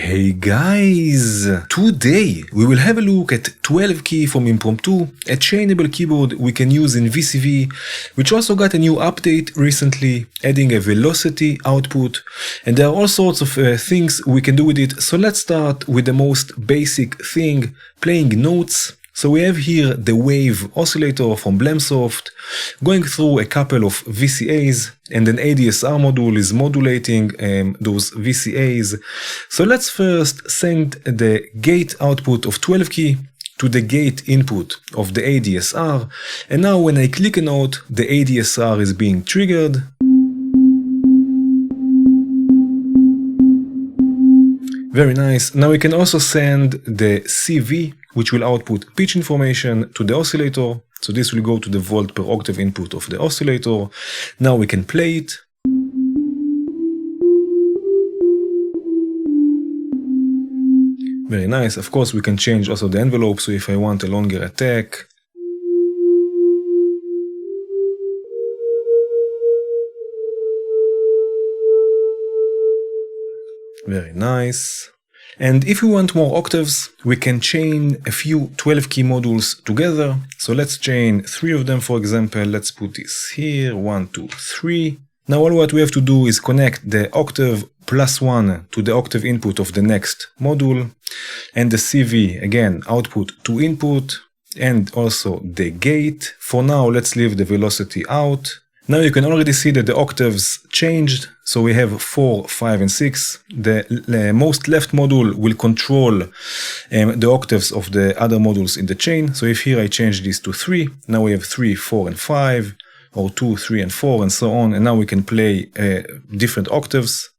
Hey guys! Today we will have a look at 12-Key from Impromptu, a chainable keyboard we can use in VCV, which also got a new update recently, adding a velocity output, and there are all sorts of things we can do with it. So let's start with the most basic thing, playing notes. So we have here the wave oscillator from Blemsoft, going through a couple of VCAs, and an ADSR module is modulating those VCAs. So let's first send the gate output of 12-Key to the gate input of the ADSR, and now when I click a note, the ADSR is being triggered. Very nice. Now we can also send the CV, which will output pitch information, to the oscillator. So this will go to the volt per octave input of the oscillator. Now we can play it. Very nice. Of course, we can change also the envelope. So if I want a longer attack, very nice. And if we want more octaves, we can chain a few 12-Key modules together. So let's chain 3 of them, for example. Let's put this here, 1, 2, 3. Now all what we have to do is connect the octave +1 to the octave input of the next module. And the CV, again, output to input, and also the gate. For now, let's leave the velocity out. Now you can already see that the octaves changed, so we have 4, 5, and 6. The most left module will control the octaves of the other modules in the chain. So if here I change this to 3, now we have 3, 4, and 5, or 2, 3, and 4, and so on, and now we can play different octaves.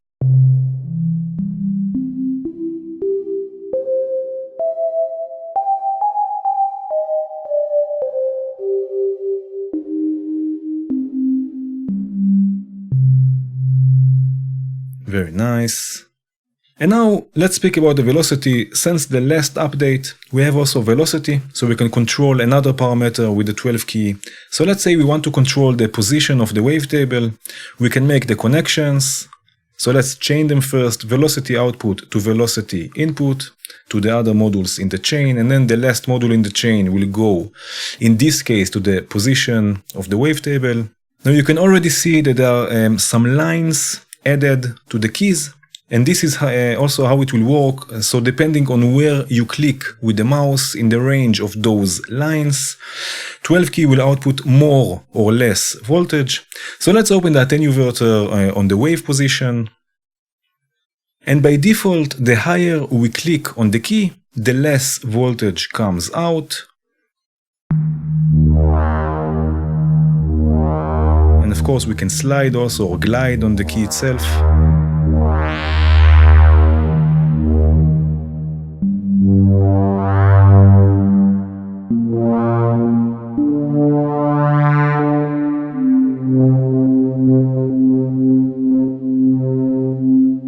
Very nice. And now let's speak about the velocity. Since the last update, we have also velocity, so we can control another parameter with the 12-Key. So let's say we want to control the position of the wavetable. We can make the connections. So let's chain them first, velocity output to velocity input to the other modules in the chain, and then the last module in the chain will go, in this case, to the position of the wavetable. Now you can already see that there are some lines added to the keys, and this is also how it will work. So depending on where you click with the mouse in the range of those lines, 12-Key will output more or less voltage. So let's open the attenuator on the wave position, and by default, the higher we click on the key, the less voltage comes out. And of course we can slide also or glide on the key itself.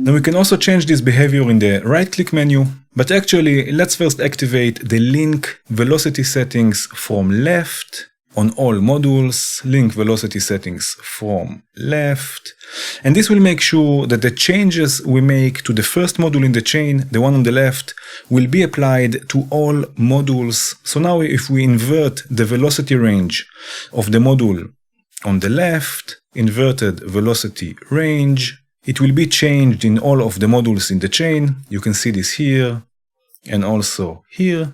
Now we can also change this behavior in the right-click menu, but actually let's first activate the link velocity settings from left on all modules, link velocity settings from left, and this will make sure that the changes we make to the first module in the chain, the one on the left, will be applied to all modules. So now if we invert the velocity range of the module on the left, inverted velocity range, it will be changed in all of the modules in the chain. You can see this here and also here.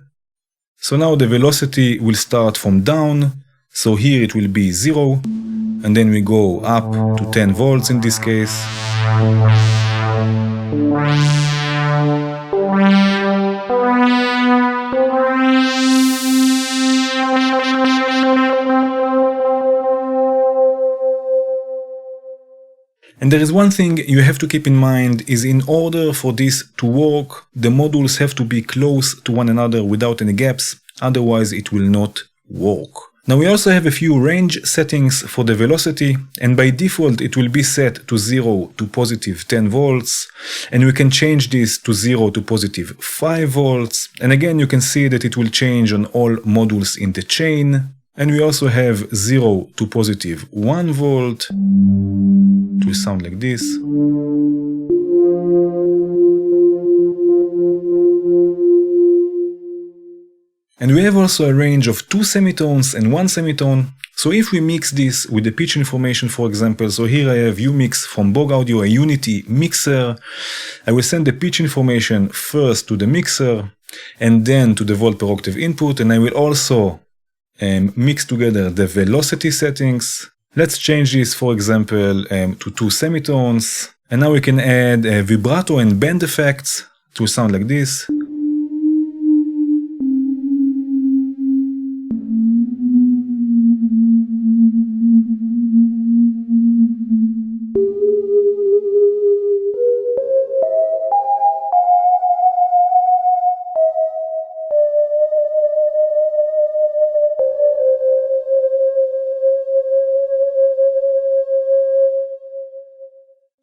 So now the velocity will start from down. So here it will be 0, and then we go up to 10 volts in this case. And there is one thing you have to keep in mind is in order for this to work, the modules have to be close to one another without any gaps, otherwise it will not work. Now we also have a few range settings for the velocity, and by default it will be set to 0 to positive 10 volts, and we can change this to 0 to positive 5 volts, and again you can see that it will change on all modules in the chain. And we also have 0 to positive 1 volt. It will sound like this. And we have also a range of 2 semitones and 1 semitone. So if we mix this with the pitch information, for example, so here I have UMix from Bog Audio, a Unity mixer. I will send the pitch information first to the mixer and then to the volt per octave input, and I will also mix together the velocity settings. Let's change this, for example, to 2 semitones. And now we can add vibrato and bend effects to sound like this.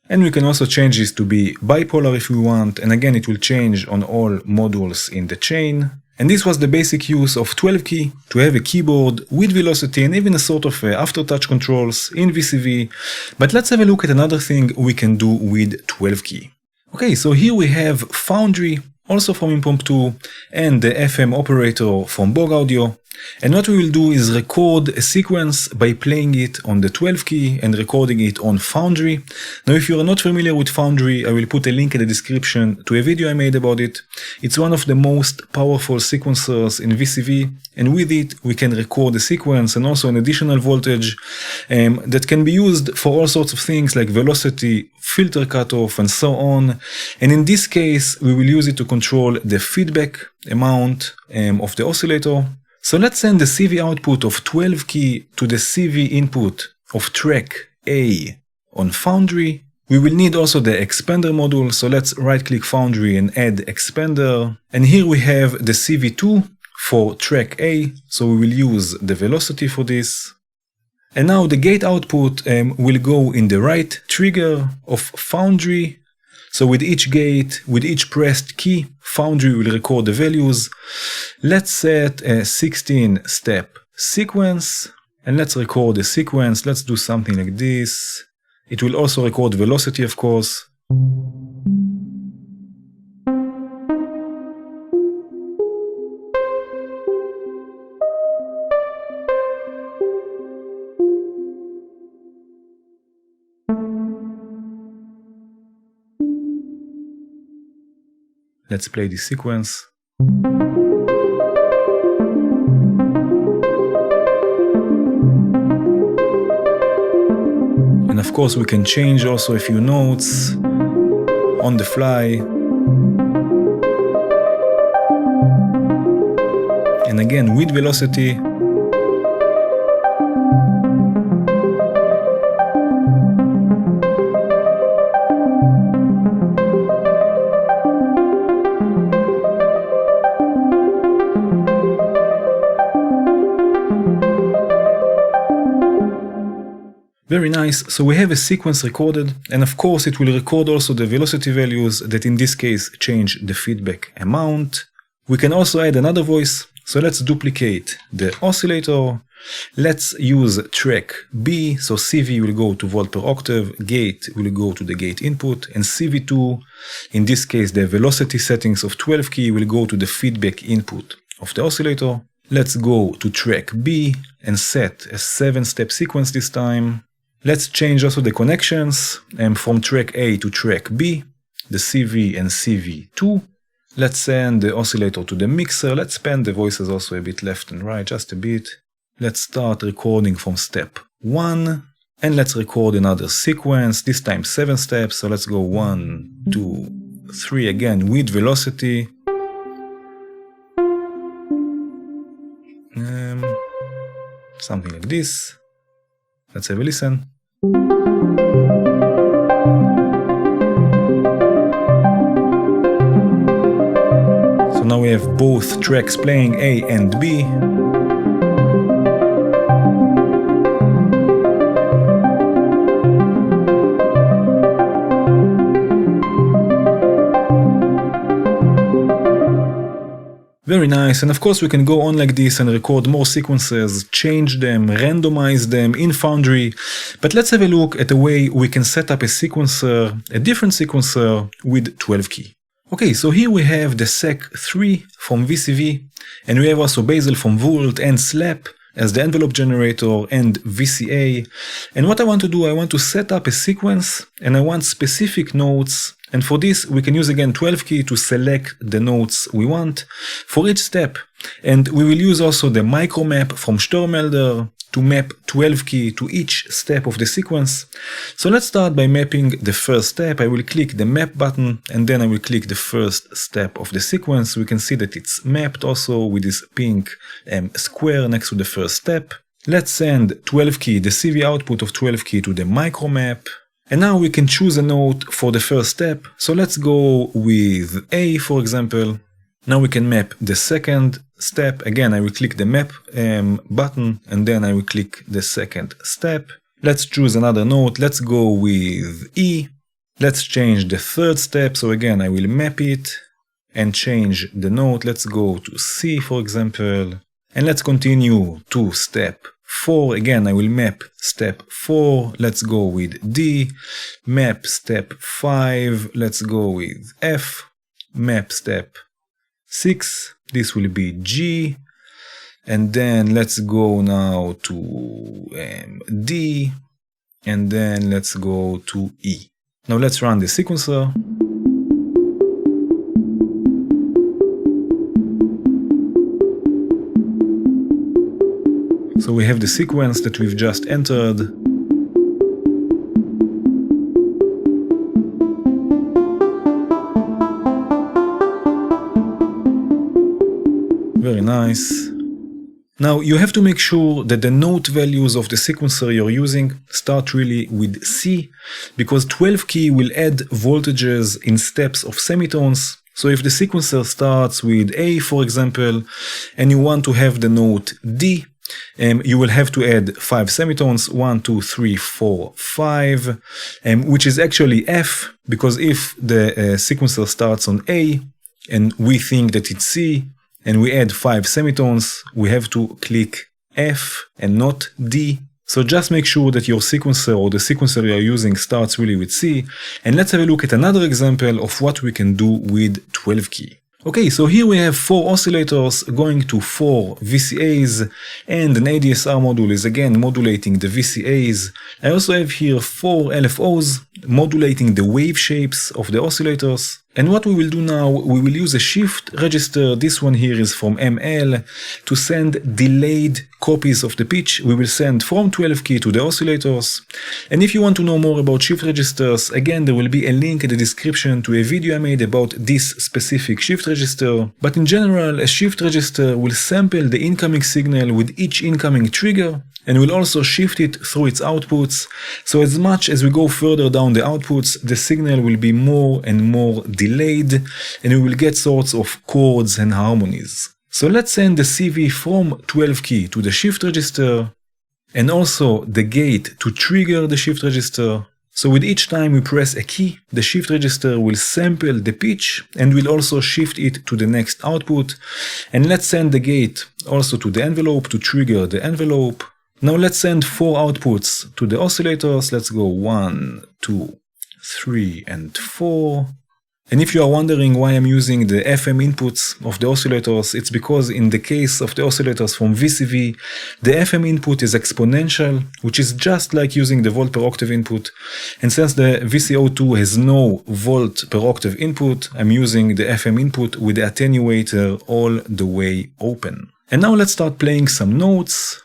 And we can also change this to be bipolar if we want, and again it will change on all modules in the chain. And this was the basic use of 12-key, to have a keyboard with velocity and even a sort of aftertouch controls in VCV. But let's have a look at another thing we can do with 12-key. Okay, so here we have Foundry, also from Impromptu, and the FM operator from Bog Audio. And what we will do is record a sequence by playing it on the 12-key and recording it on Foundry. Now if you are not familiar with Foundry, I will put a link in the description to a video I made about it. It's one of the most powerful sequencers in VCV, and with it we can record a sequence and also an additional voltage that can be used for all sorts of things like velocity, filter cutoff, and so on. And in this case we will use it to control the feedback amount of the oscillator. So let's send the CV output of 12-key to the CV input of track A on Foundry. We will need also the expander module, so let's right-click Foundry and add expander. And here we have the CV2 for track A, so we will use the velocity for this. And now the gate output will go in the right trigger of Foundry. So with each gate, with each pressed key, Foundry will record the values. Let's set a 16-step sequence, and let's record the sequence. Let's do something like this. It will also record velocity, of course. Let's play this sequence. And of course we can change also a few notes on the fly. And again with velocity. Very nice, so we have a sequence recorded, and of course it will record also the velocity values that in this case change the feedback amount. We can also add another voice, so let's duplicate the oscillator. Let's use track B, so CV will go to volt per octave, gate will go to the gate input, and CV2, in this case the velocity settings of 12-key will go to the feedback input of the oscillator. Let's go to track B and set a 7-step sequence this time. Let's change also the connections from track A to track B, the CV and CV2. Let's send the oscillator to the mixer. Let's pan the voices also a bit left and right, just a bit. Let's start recording from step 1. And let's record another sequence, this time 7 steps. So let's go 1, 2, 3 again with velocity. Something like this. Let's have a listen. So now we have both tracks playing A and B. Very nice, and of course we can go on like this and record more sequences, change them, randomize them in Foundry. But let's have a look at the way we can set up a sequencer, a different sequencer with 12-key. Okay, so here we have the sec3 from VCV, and we have also Basil from Volt and Slap as the envelope generator and VCA. And what I want to do, I want to set up a sequence and I want specific notes. And for this, we can use again 12-key to select the notes we want for each step. And we will use also the micromap from Störmelder to map 12-key to each step of the sequence. So let's start by mapping the first step. I will click the map button and then I will click the first step of the sequence. We can see that it's mapped also with this pink square next to the first step. Let's send 12-key, the CV output of 12-key to the micromap. And now we can choose a note for the first step. So let's go with A, for example. Now we can map the second step. Again, I will click the map button and then I will click the second step. Let's choose another note. Let's go with E. Let's change the third step. So again, I will map it and change the note. Let's go to C, for example. And let's continue to step 4. Again, I will map step 4. Let's go with D. Map step 5. Let's go with F. Map step 6. This will be G. And then let's go now to D. And then let's go to E. Now let's run the sequencer. So we have the sequence that we've just entered. Very nice. Now you have to make sure that the note values of the sequencer you're using start really with C, because 12-key will add voltages in steps of semitones. So if the sequencer starts with A, for example, and you want to have the note D, you will have to add 5 semitones, 1, 2, 3, 4, 5, which is actually F, because if the sequencer starts on A and we think that it's C and we add 5 semitones, we have to click F and not D. So just make sure that your sequencer or the sequencer you are using starts really with C. And let's have a look at another example of what we can do with 12-key. Okay, so here we have 4 oscillators going to 4 VCAs, and an ADSR module is again modulating the VCAs. I also have here 4 LFOs modulating the wave shapes of the oscillators. And what we will do now, we will use a shift register. This one here is from ML to send delayed copies of the pitch. We will send from 12-key to the oscillators. And if you want to know more about shift registers, again, there will be a link in the description to a video I made about this specific shift register. But in general, a shift register will sample the incoming signal with each incoming trigger, and we'll also shift it through its outputs. So as much as we go further down the outputs, the signal will be more and more delayed, and we will get sorts of chords and harmonies. So let's send the CV from 12-key to the shift register, and also the gate to trigger the shift register. So with each time we press a key, the shift register will sample the pitch and will also shift it to the next output. And let's send the gate also to the envelope to trigger the envelope. Now let's send 4 outputs to the oscillators. Let's go 1, 2, 3, and 4. And if you are wondering why I'm using the FM inputs of the oscillators, it's because in the case of the oscillators from VCV, the FM input is exponential, which is just like using the volt per octave input. And since the VCO2 has no volt per octave input, I'm using the FM input with the attenuator all the way open. And now let's start playing some notes.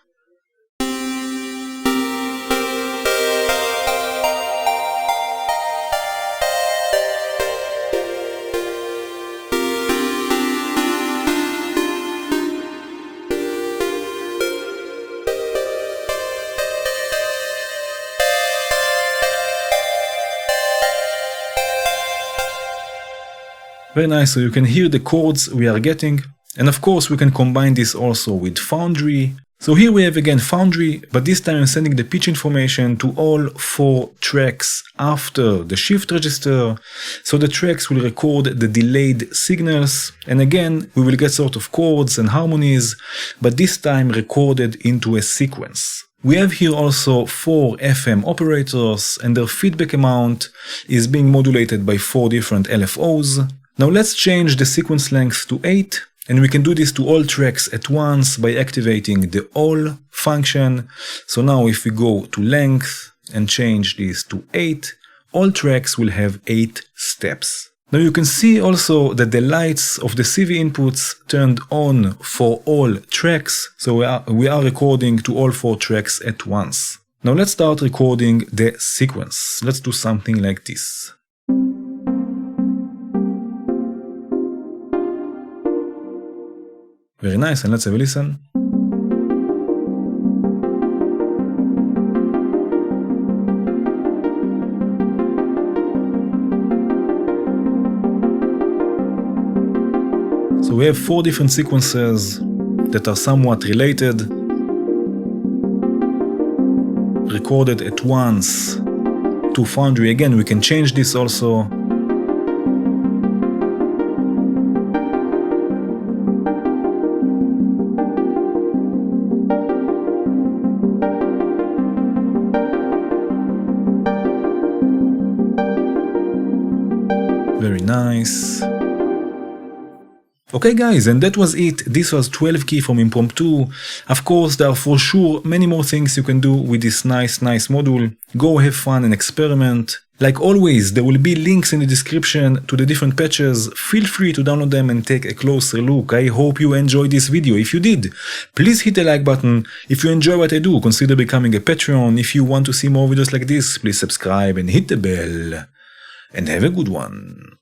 Very nice, so you can hear the chords we are getting. And of course we can combine this also with Foundry. So here we have again Foundry, but this time I'm sending the pitch information to all 4 tracks after the shift register. So the tracks will record the delayed signals, and again we will get sort of chords and harmonies, but this time recorded into a sequence. We have here also 4 FM operators, and their feedback amount is being modulated by 4 different LFOs. Now let's change the sequence length to 8, and we can do this to all tracks at once by activating the all function. So now if we go to length and change this to 8, all tracks will have 8 steps. Now you can see also that the lights of the CV inputs turned on for all tracks, so we are recording to all 4 tracks at once. Now let's start recording the sequence. Let's do something like this. Very nice, and let's have a listen. So we have 4 different sequences that are somewhat related, recorded at once to Foundry. Again, we can change this also. Very nice. Okay guys, and that was it. This was 12-Key from Impromptu. Of course, there are for sure many more things you can do with this nice module. Go have fun and experiment. Like always, there will be links in the description to the different patches. Feel free to download them and take a closer look. I hope you enjoyed this video. If you did, please hit the like button. If you enjoy what I do, consider becoming a Patreon. If you want to see more videos like this, please subscribe and hit the bell. And have a good one.